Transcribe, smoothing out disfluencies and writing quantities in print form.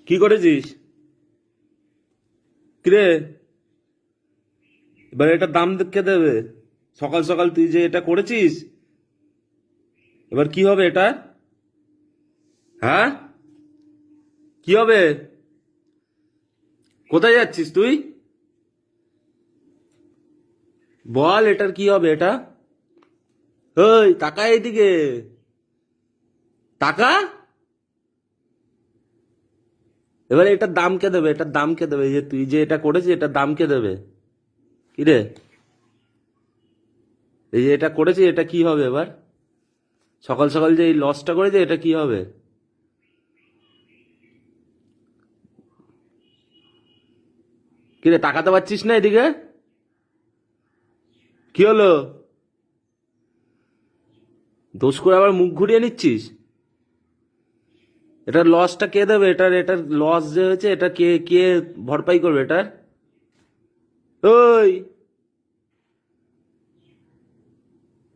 কি করেছিস? কিরে, এবার এটা দাম কে দেবে? সকাল সকাল তুই যে এটা করেছিস, এবার কি হবে এটা? হ্যাঁ, কি হবে? কোথায় যাচ্ছিস তুই? বল, এটার কি হবে এটা? ওই টাকা এইদিকে, টাকা। এবার এটার দাম কে দেবে? এটার দাম কে দেবে? এই যে তুই যে এটা করেছিস, এটার দাম কে দেবে? কিরে, এই যে এটা করেছিস, এটা কি হবে এবার? সকাল সকাল যে এই লসটা করেছে, এটা কি হবে? কিরে, তাকাতে পারছিস না এদিকে? কি হলো? দোষ করে আবার মুখ ঘুরিয়ে নিচ্ছিস? এটার লসটা কে দেবে? এটার লস যে হয়েছে, এটা কে কে ভরপাই করবে এটার? ওই